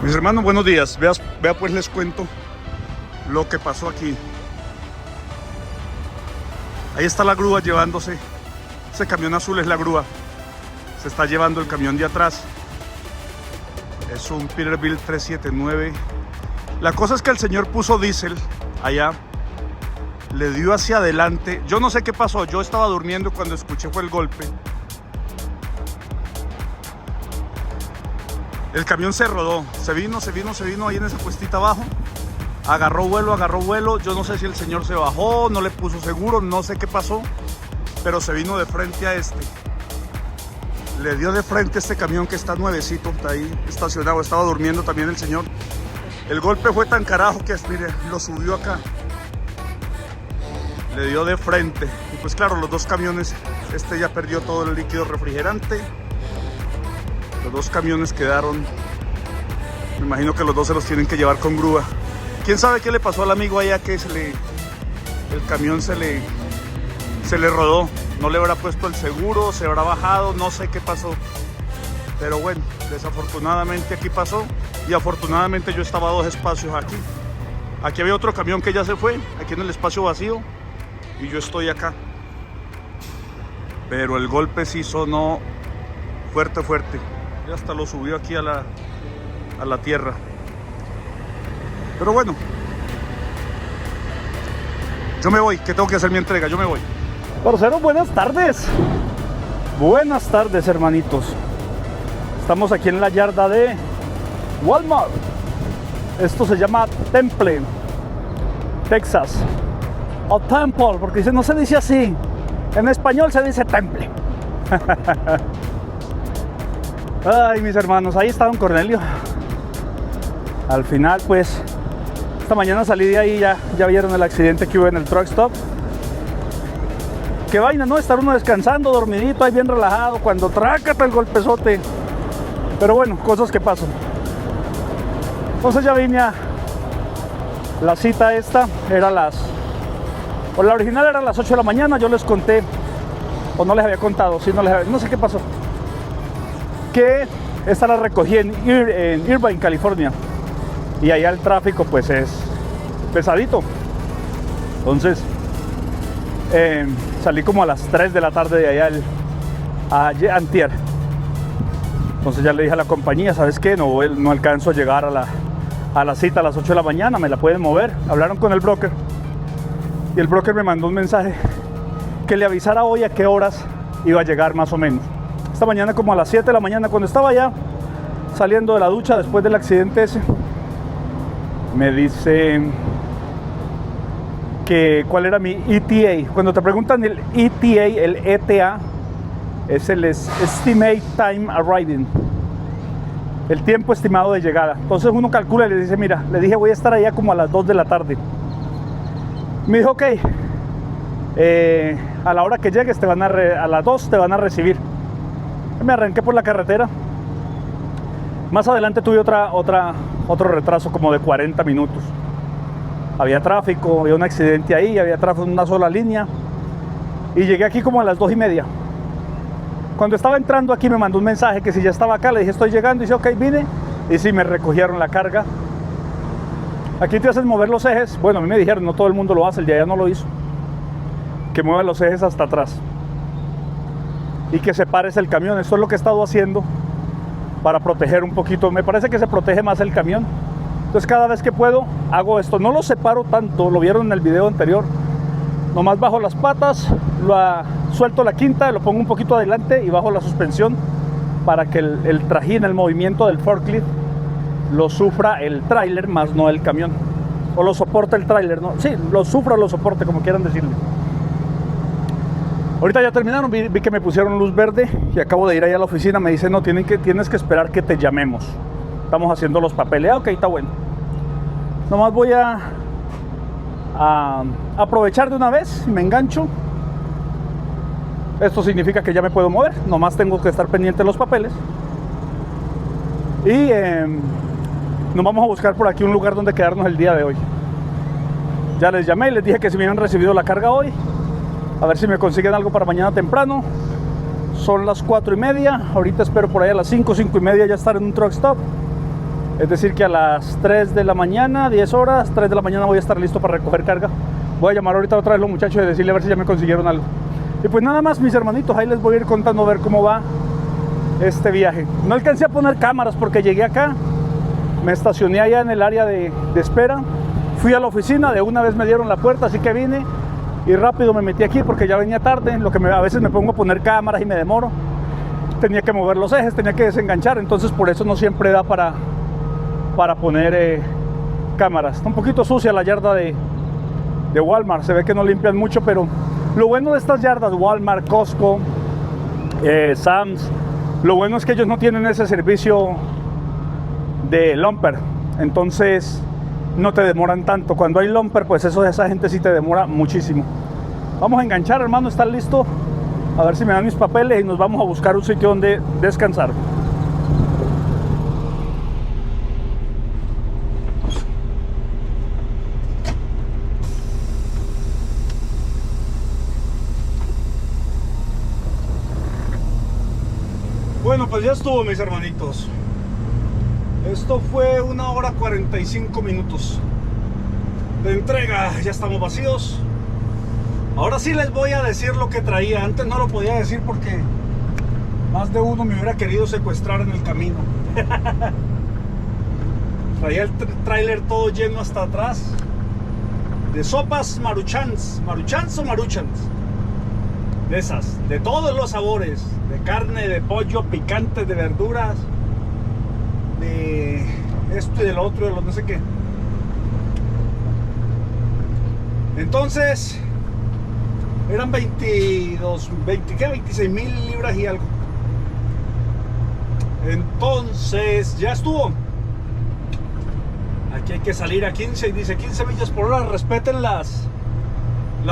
Mis hermanos, buenos días. Vea pues, les cuento lo que pasó aquí. Ahí está la grúa llevándose. Ese camión azul es la grúa. Se está llevando el camión de atrás. Es un Peterbilt 379. La cosa es que el señor puso diésel allá. Le dio hacia adelante. Yo no sé qué pasó. Yo estaba durmiendo cuando escuché fue el golpe. El camión se rodó, se vino ahí en esa cuestita abajo. Agarró vuelo. Yo no sé si el señor se bajó, no le puso seguro, no sé qué pasó. Pero se vino de frente a este. Le dio de frente a este camión que está nuevecito, está ahí estacionado. Estaba durmiendo también el señor. El golpe fue tan carajo que, mire, lo subió acá. Le dio de frente. Y pues claro, los dos camiones, este ya perdió todo el líquido refrigerante. Los dos camiones quedaron. Me imagino que los dos se los tienen que llevar con grúa. ¿Quién sabe qué le pasó al amigo allá que el camión se le rodó? No le habrá puesto el seguro, se habrá bajado, no sé qué pasó. Pero bueno, desafortunadamente aquí pasó. Y afortunadamente yo estaba a 2 espacios aquí. Aquí había otro camión que ya se fue, aquí en el espacio vacío. Y yo estoy acá. Pero el golpe sí sonó fuerte. Y hasta lo subió aquí a la tierra. Pero bueno, yo me voy, que tengo que hacer mi entrega, yo me voy. Parceros, buenas tardes. Buenas tardes, hermanitos. Estamos aquí en la yarda de Walmart. Esto se llama Temple, Texas. O Temple, porque no se dice así. En español se dice Temple. Ay, mis hermanos, ahí está don Cornelio. Al final, pues, esta mañana salí de ahí, ya vieron el accidente que hubo en el truck stop. Qué vaina, ¿no? Estar uno descansando, dormidito, ahí bien relajado, cuando trácate el golpezote. Pero bueno, cosas que pasan. Entonces ya vine a la cita esta, era la original era a las 8 de la mañana, yo les conté, o no les había contado, no sé qué pasó. Que esta la recogí en Irvine, California, y allá el tráfico pues es pesadito. Entonces salí como a las 3 de la tarde de allá antier. Entonces ya le dije a la compañía, ¿sabes qué? No alcanzo a llegar a la cita a las 8 de la mañana, me la pueden mover. Hablaron con el broker y el broker me mandó un mensaje que le avisara hoy a qué horas iba a llegar más o menos. Esta mañana como a las 7 de la mañana, cuando estaba ya saliendo de la ducha después del accidente ese, me dice que cuál era mi ETA. Cuando te preguntan el ETA, el ETA es el Estimate Time Arriving, el tiempo estimado de llegada. Entonces uno calcula y le dice, mira, le dije voy a estar allá como a las 2 de la tarde. Me dijo, ok, a la hora que llegues a las 2 te van a recibir. Me arranqué por la carretera. Más adelante tuve otro retraso como de 40 minutos. Había tráfico, había un accidente ahí, había tráfico en una sola línea. Y llegué aquí como a las 2:30. Cuando estaba entrando aquí me mandó un mensaje que si ya estaba acá, le dije estoy llegando, y dice ok, vine. Y sí, me recogieron la carga. Aquí te hacen mover los ejes. Bueno, a mí me dijeron, no todo el mundo lo hace, el de allá no lo hizo. Que mueva los ejes hasta atrás. Y que separes el camión. Esto es lo que he estado haciendo para proteger un poquito. Me parece que se protege más el camión. Entonces cada vez que puedo hago esto. No lo separo tanto, lo vieron en el video anterior. Nomás bajo las patas, suelto la quinta, lo pongo un poquito adelante y bajo la suspensión para que el trajín, el movimiento del forklift lo sufra el tráiler más no el camión. O lo soporta el tráiler, ¿no? Sí, lo sufra o lo soporte, como quieran decirle. Ahorita ya terminaron, vi que me pusieron luz verde y acabo de ir allá a la oficina. Me dicen, no, tienes que esperar que te llamemos. Estamos haciendo los papeles. Ok, está bueno. Nomás voy a aprovechar de una vez, me engancho. Esto significa que ya me puedo mover. Nomás tengo que estar pendiente de los papeles. Y nos vamos a buscar por aquí un lugar donde quedarnos el día de hoy. Ya les llamé y les dije que si me habían recibido la carga hoy, a ver si me consiguen algo para mañana temprano. Son las 4:30. Ahorita espero por ahí a las 5:30 ya estar en un truck stop. Es decir que a las 3 de la mañana, 10 horas, 3 de la mañana voy a estar listo para recoger carga. Voy a llamar ahorita otra vez a los muchachos y decirle a ver si ya me consiguieron algo. Y pues nada más, mis hermanitos, ahí les voy a ir contando a ver cómo va este viaje. No alcancé a poner cámaras porque llegué acá, me estacioné allá en el área de espera, fui a la oficina, de una vez me dieron la puerta, así que vine y rápido me metí aquí porque ya venía tarde. Lo que a veces me pongo a poner cámaras y me demoro. Tenía que mover los ejes, tenía que desenganchar, entonces por eso no siempre da para poner cámaras. Está un poquito sucia la yarda de Walmart, se ve que no limpian mucho, pero lo bueno de estas yardas, Walmart, Costco, Sam's, lo bueno es que ellos no tienen ese servicio de lumper, entonces no te demoran tanto. Cuando hay lumper, pues esa gente sí te demora muchísimo. Vamos a enganchar, hermano, ¿estás listo? A ver si me dan mis papeles y nos vamos a buscar un sitio donde descansar. Bueno, pues ya estuvo, mis hermanitos. Esto fue 1 hora 45 minutos de entrega. Ya estamos vacíos. Ahora sí les voy a decir lo que traía. Antes no lo podía decir porque más de uno me hubiera querido secuestrar en el camino. Traía el tráiler todo lleno hasta atrás de sopas Maruchans. ¿Maruchans o Maruchans? De esas, de todos los sabores. De carne, de pollo, picantes, de verduras, de esto y del otro, de lo no sé qué. Entonces eran 26 mil libras y algo. Entonces ya estuvo. Aquí hay que salir a 15 y dice 15 millas por hora. Respeten las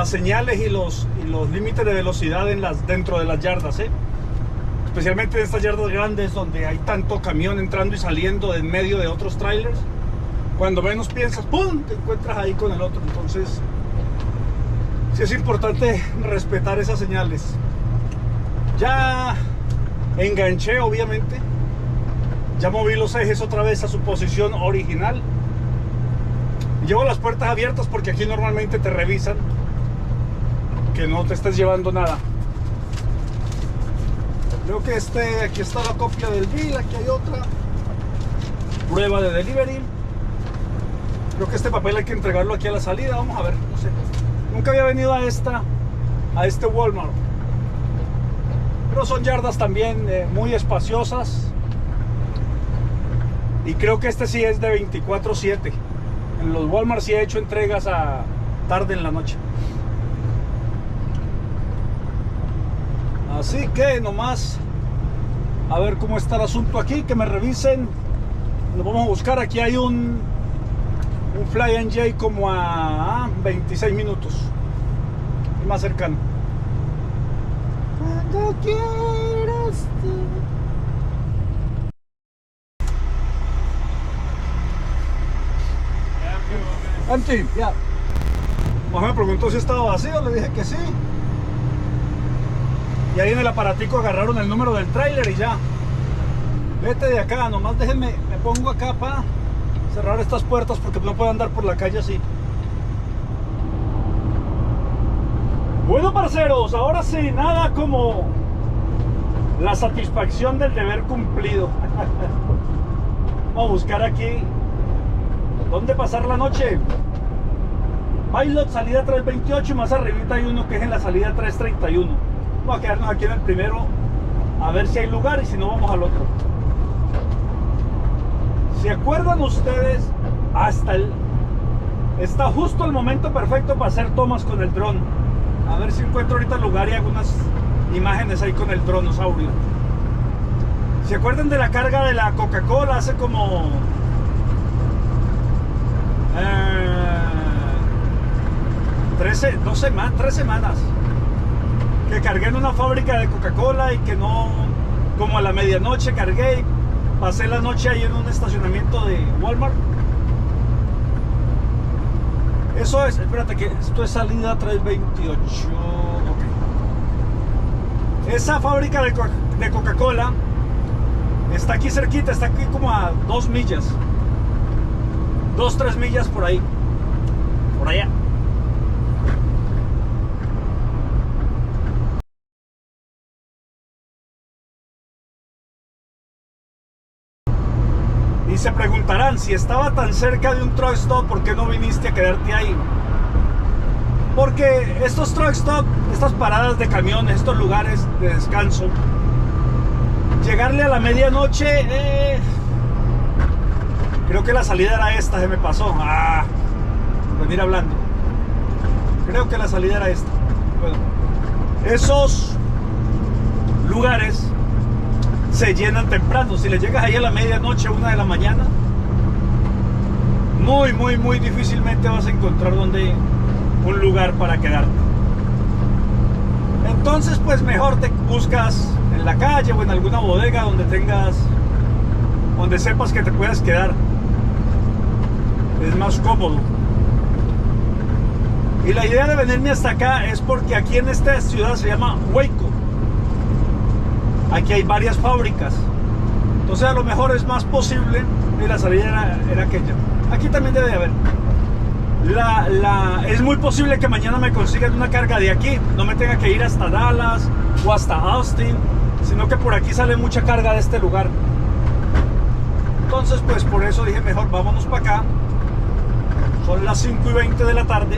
señales y los límites de velocidad dentro de las yardas, especialmente en estas yardas grandes donde hay tanto camión entrando y saliendo de en medio de otros trailers. Cuando menos piensas, ¡pum!, te encuentras ahí con el otro. Entonces sí es importante respetar esas señales. Ya enganché, obviamente. Ya moví los ejes otra vez a su posición original. Llevo las puertas abiertas porque aquí normalmente te revisan que no te estés llevando nada. Creo que aquí está la copia del bill, aquí hay otra prueba de delivery. Creo que este papel hay que entregarlo aquí a la salida. Vamos a ver, no sé. Nunca había venido a este Walmart, pero son yardas también muy espaciosas. Y creo que este sí es de 24/7. En los Walmart sí he hecho entregas a tarde en la noche. Así que nomás a ver cómo está el asunto aquí, que me revisen. Nos vamos a buscar. Aquí hay un Fly and J como a 26 minutos más cercano. Cuando quieras tú. Empty, ya. Más me preguntó si estaba vacío, le dije que sí. Y ahí en el aparatico agarraron el número del tráiler y ya. Vete de acá, nomás déjenme, me pongo acá para cerrar estas puertas porque no puedo andar por la calle así. Bueno, parceros, ahora sí, nada como la satisfacción del deber cumplido. Vamos a buscar aquí dónde pasar la noche. Pilot, salida 328, y más arribita hay uno que es en la salida 331. Vamos a quedarnos aquí en el primero a ver si hay lugar y si no vamos al otro. ¿Se acuerdan ustedes? Está justo el momento perfecto para hacer tomas con el dron. A ver si encuentro ahorita el lugar y algunas imágenes ahí con el dronosaurio. ¿Se acuerdan de la carga de la Coca-Cola hace como 3 semanas? Que cargué en una fábrica de Coca-Cola y que no, como a la medianoche cargué y pasé la noche ahí en un estacionamiento de Walmart. Eso es, espérate que esto es salida 328. Ok. Esa fábrica de Coca-Cola está aquí cerquita, está aquí como a 2 millas. 2-3 millas por ahí, por allá. Y se preguntarán, si estaba tan cerca de un truck stop, ¿por qué no viniste a quedarte ahí? Porque estos truck stop, estas paradas de camiones, estos lugares de descanso, llegarle a la medianoche, creo que la salida era esta, se me pasó. Venir hablando. Creo que la salida era esta. Bueno, esos lugares se llenan temprano. Si le llegas ahí a la medianoche, 1 de la mañana, muy difícilmente vas a encontrar un lugar para quedarte. Entonces, pues mejor te buscas en la calle o en alguna bodega donde sepas que te puedes quedar. Es más cómodo. Y la idea de venirme hasta acá es porque aquí en esta ciudad se llama Waco. Aquí hay varias fábricas. Entonces a lo mejor es más posible. Y la salida era aquella. Aquí también debe de haber. Es muy posible que mañana me consigan una carga de aquí. No me tenga que ir hasta Dallas o hasta Austin, sino que por aquí sale mucha carga de este lugar. Entonces pues por eso dije, mejor vámonos para acá. Son las 5:20 de la tarde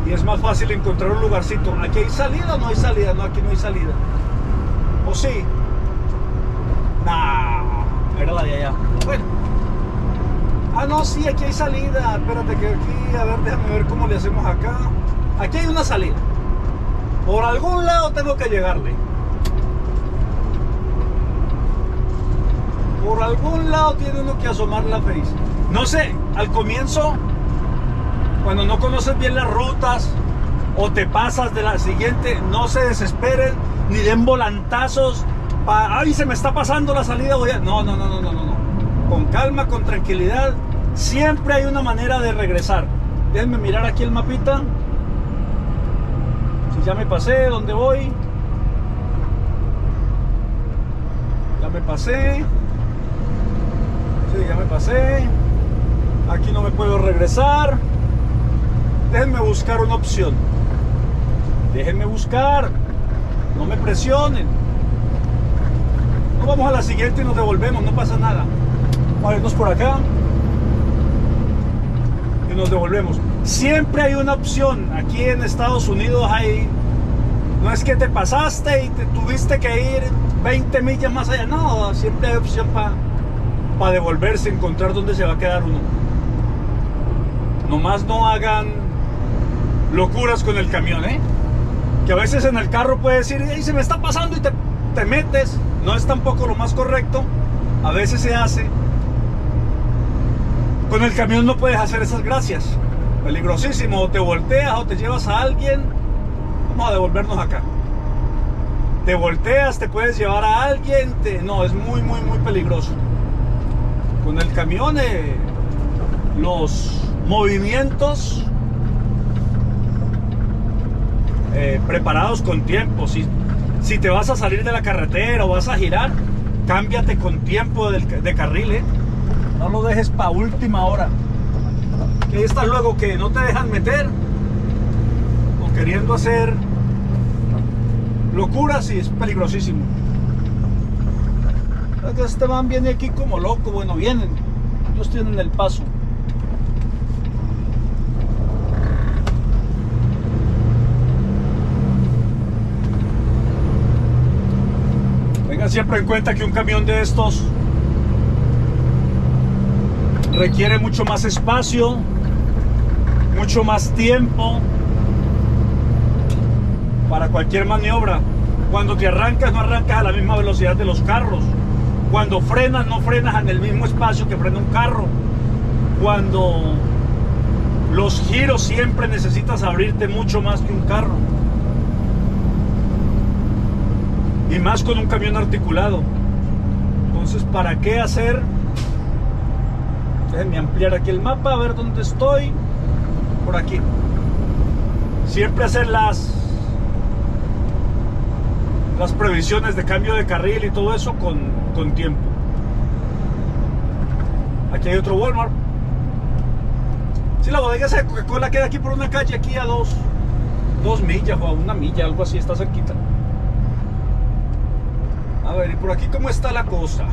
y es más fácil encontrar un lugarcito. ¿Aquí hay salida o no hay salida? No, aquí no hay salida. ¿O sí? Nah, era la de allá. Bueno. No, sí, aquí hay salida. Espérate que aquí, a ver, déjame ver cómo le hacemos acá. Aquí hay una salida. Por algún lado tengo que llegarle. Por algún lado tiene uno que asomar la face. No sé, al comienzo, cuando no conoces bien las rutas o te pasas de la siguiente, no se desesperen ni den volantazos. ¡Ay, se me está pasando la salida! No. Con calma, con tranquilidad. Siempre hay una manera de regresar. Déjenme mirar aquí el mapita. Si ya me pasé, ¿dónde voy? Ya me pasé. Sí, ya me pasé. Aquí no me puedo regresar. Déjenme buscar una opción. Déjenme buscar. No me presionen. No, vamos a la siguiente y nos devolvemos. No pasa nada. Vamos a irnos por acá y nos devolvemos. Siempre hay una opción. Aquí en Estados Unidos no es que te pasaste y te tuviste que ir 20 millas más allá. No, siempre hay opción para devolverse, encontrar dónde se va a quedar uno. Nomás no hagan locuras con el camión, que a veces en el carro puedes decir, "Ey, se me está pasando", y te metes. No es tampoco lo más correcto. A veces se hace. Con el camión no puedes hacer esas gracias. Peligrosísimo. O te volteas o te llevas a alguien. Vamos a devolvernos acá. Te volteas, te puedes llevar a alguien. No, es muy peligroso. Con el camión, los movimientos preparados con tiempo. Si te vas a salir de la carretera o vas a girar, cámbiate con tiempo de carril, No lo dejes para última hora. Que ahí estás luego que no te dejan meter o queriendo hacer locuras, y es peligrosísimo. Este man viene aquí como loco. Bueno, vienen. Ellos tienen el paso. Tengan siempre en cuenta que un camión de estos requiere mucho más espacio, mucho más tiempo para cualquier maniobra. Cuando te arrancas, no arrancas a la misma velocidad de los carros. Cuando frenas, no frenas en el mismo espacio que frena un carro. Cuando los giros, siempre necesitas abrirte mucho más que un carro. Y más con un camión articulado. Entonces, ¿para qué hacer? Déjenme ampliar aquí el mapa, a ver dónde estoy. Por aquí. Siempre hacer las previsiones de cambio de carril y todo eso con tiempo. Aquí hay otro Walmart. Sí, la bodega de Coca-Cola queda aquí por una calle, aquí a 2 millas o a 1 milla, algo así, está cerquita. A ver, y por aquí cómo está la cosa.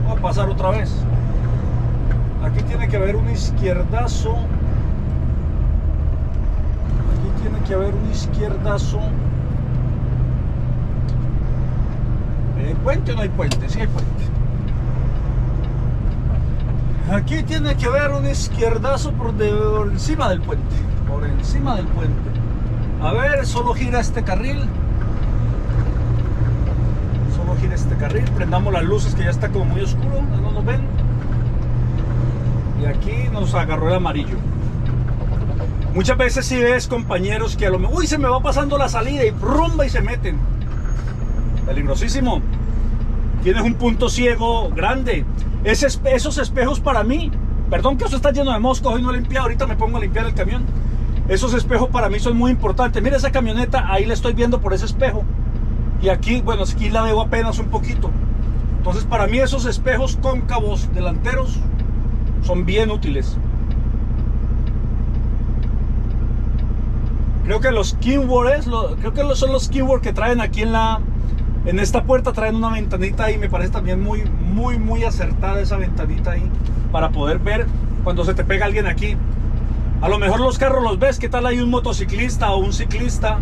Voy a pasar otra vez. Aquí tiene que haber un izquierdazo. Aquí tiene que haber un izquierdazo. ¿Hay puente o no hay puente? Sí hay puente. Aquí tiene que haber un izquierdazo por encima del puente. Por encima del puente. A ver, solo gira este carril. Solo gira este carril. Prendamos las luces que ya está como muy oscuro. No nos ven. Y aquí nos agarró el amarillo. Muchas veces si ves compañeros que a lo mejor, uy, se me va pasando la salida y rumba y se meten. Peligrosísimo. Tienes un punto ciego grande. Esos espejos para mí, perdón que eso está lleno de moscos, hoy no he limpiado, ahorita me pongo a limpiar el camión. Esos espejos para mí son muy importantes. Mira esa camioneta, ahí la estoy viendo por ese espejo. Y aquí, bueno, aquí la veo apenas un poquito. Entonces para mí esos espejos cóncavos delanteros son bien útiles. Creo que los Kenworth son los Kenworth que traen aquí en esta puerta, traen una ventanita ahí. Me parece también muy acertada esa ventanita ahí para poder ver cuando se te pega alguien aquí. A lo mejor los carros los ves, ¿qué tal hay un motociclista o un ciclista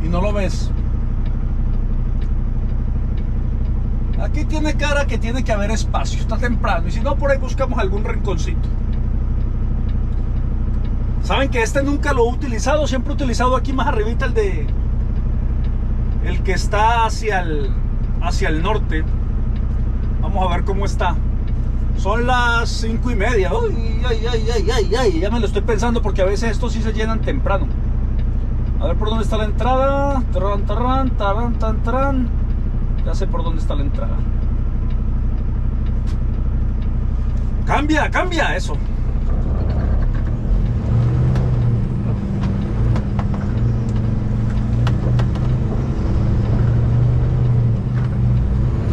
y no lo ves? Aquí tiene cara que tiene que haber espacio, está temprano, y si no por ahí buscamos algún rinconcito. Saben que este nunca lo he utilizado, siempre he utilizado aquí más arribita el que está hacia el norte. Vamos a ver cómo está. Son las 5:30. Ay, ya me lo estoy pensando porque a veces estos sí se llenan temprano. A ver por dónde está la entrada. Ya sé por dónde está la entrada. Cambia eso.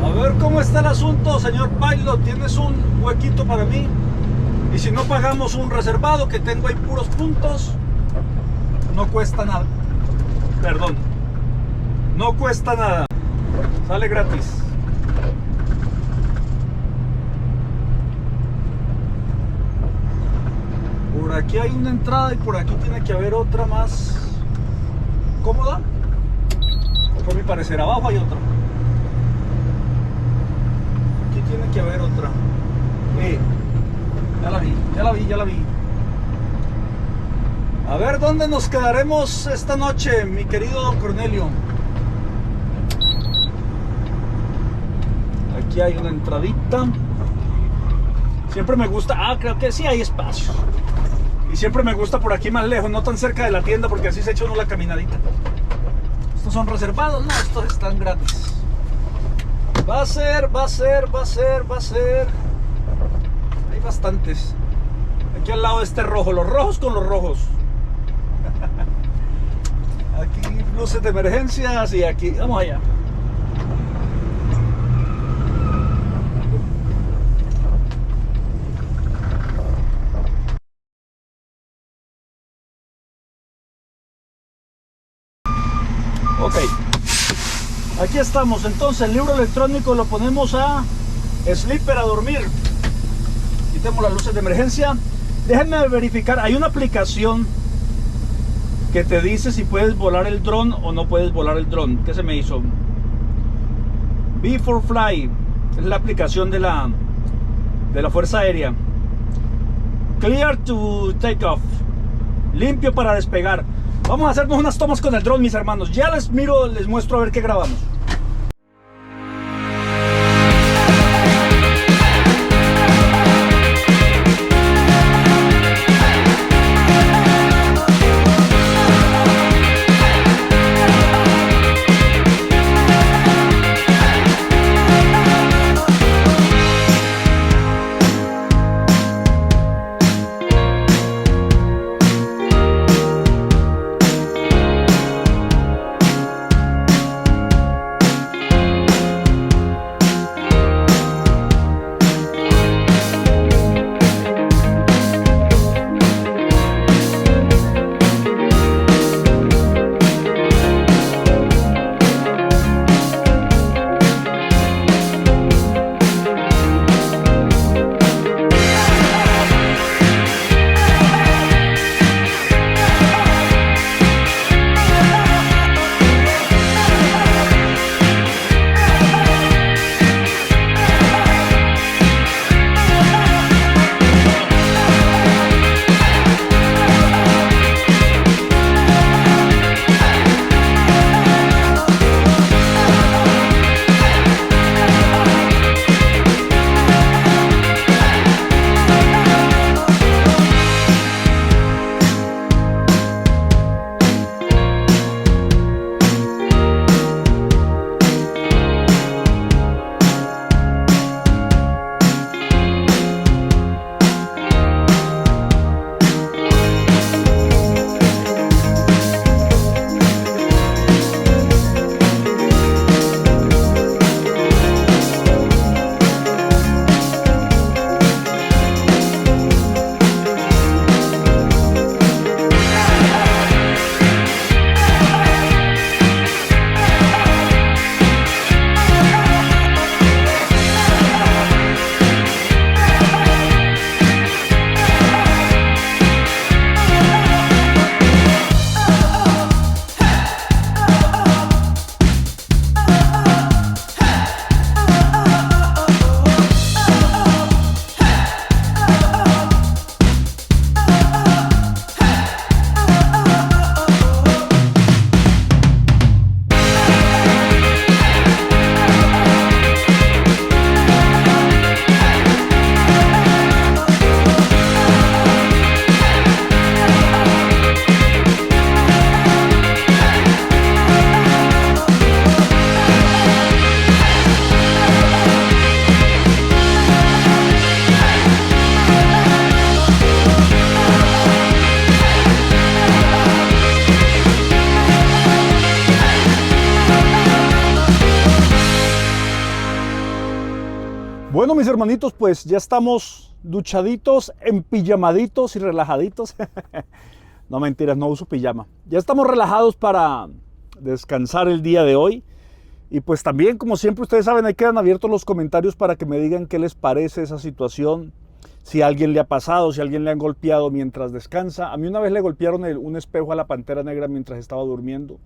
A ver cómo está el asunto, señor Pilot. ¿Tienes un huequito para mí? Y si no pagamos un reservado, que tengo ahí puros puntos, no cuesta nada. Perdón, no cuesta nada. Sale gratis. Por aquí hay una entrada y por aquí tiene que haber otra más cómoda. Por mi parecer, abajo hay otra. Aquí tiene que haber otra. Ya la vi. A ver dónde nos quedaremos esta noche, mi querido don Cornelio. Aquí hay una entradita. Siempre me gusta. Creo que sí hay espacio. Y siempre me gusta por aquí más lejos, no tan cerca de la tienda, porque así se echa uno la caminadita. Estos son reservados, no, estos están gratis. Va a ser. Hay bastantes. Aquí al lado de este rojo, los rojos con los rojos. Aquí luces de emergencias y aquí, vamos allá. Ok, aquí estamos. Entonces el libro electrónico lo ponemos a sleeper, a dormir. Quitemos las luces de emergencia. Déjenme verificar, hay una aplicación que te dice si puedes volar el dron o no puedes volar el dron. ¿Qué se me hizo? B4Fly es la aplicación de la Fuerza Aérea. Clear to take off, limpio para despegar. Vamos a hacernos unas tomas con el dron, mis hermanos. Ya les muestro a ver qué grabamos. Bueno, mis hermanitos, pues ya estamos duchaditos, empijamaditos y relajaditos. No, mentiras, no uso pijama. Ya estamos relajados para descansar el día de hoy. Y pues también, como siempre, ustedes saben, ahí quedan abiertos los comentarios para que me digan qué les parece esa situación. Si a alguien le ha pasado, si a alguien le han golpeado mientras descansa. A mí una vez le golpearon un espejo a la Pantera Negra mientras estaba durmiendo.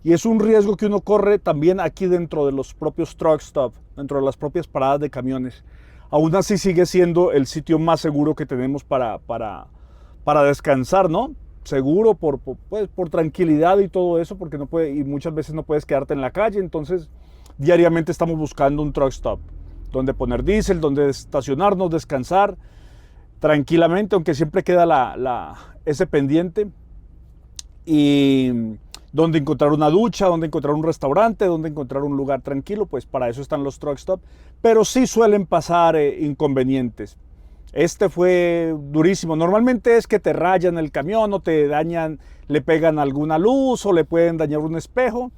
Y es un riesgo que uno corre también aquí dentro de los propios truck stop, dentro de las propias paradas de camiones. Aún así sigue siendo el sitio más seguro que tenemos para descansar, ¿no? Seguro por tranquilidad y todo eso, porque y muchas veces no puedes quedarte en la calle. Entonces diariamente estamos buscando un truck stop donde poner diésel, donde estacionarnos, descansar tranquilamente, aunque siempre queda ese pendiente. Y donde encontrar una ducha, donde encontrar un restaurante, donde encontrar un lugar tranquilo, pues para eso están los truck stop. Pero sí suelen pasar inconvenientes. Este fue durísimo. Normalmente es que te rayan el camión o te dañan, le pegan alguna luz o le pueden dañar un espejo.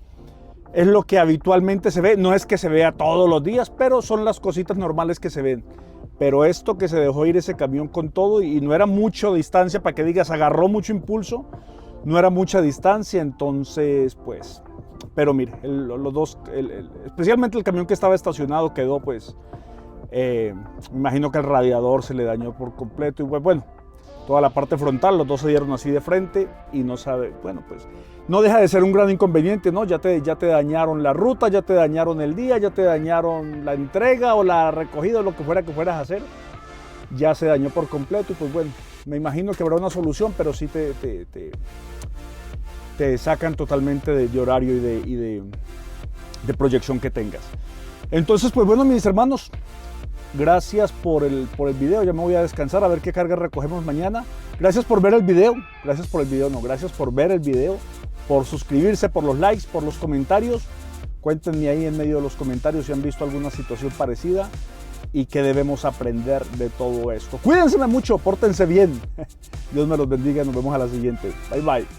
Es lo que habitualmente se ve. No es que se vea todos los días, pero son las cositas normales que se ven. Pero esto que se dejó ir ese camión con todo y no era mucha distancia para que digas agarró mucho impulso. No era mucha distancia, entonces pues, pero mire, los dos, especialmente el camión que estaba estacionado quedó pues, me imagino que el radiador se le dañó por completo y bueno, toda la parte frontal, los dos se dieron así de frente y no sabe, bueno pues, no deja de ser un gran inconveniente, ¿no? Ya te dañaron la ruta, ya te dañaron el día, ya te dañaron la entrega o la recogida o lo que fueras a hacer, ya se dañó por completo y pues bueno, me imagino que habrá una solución, pero sí te sacan totalmente de horario y de proyección que tengas. Entonces, pues bueno, mis hermanos, gracias por el video. Ya me voy a descansar a ver qué carga recogemos mañana. Gracias por ver el video. Gracias por ver el video, por suscribirse, por los likes, por los comentarios. Cuéntenme ahí en medio de los comentarios si han visto alguna situación parecida y qué debemos aprender de todo esto. Cuídense mucho, pórtense bien. Dios me los bendiga, nos vemos a la siguiente. Bye bye.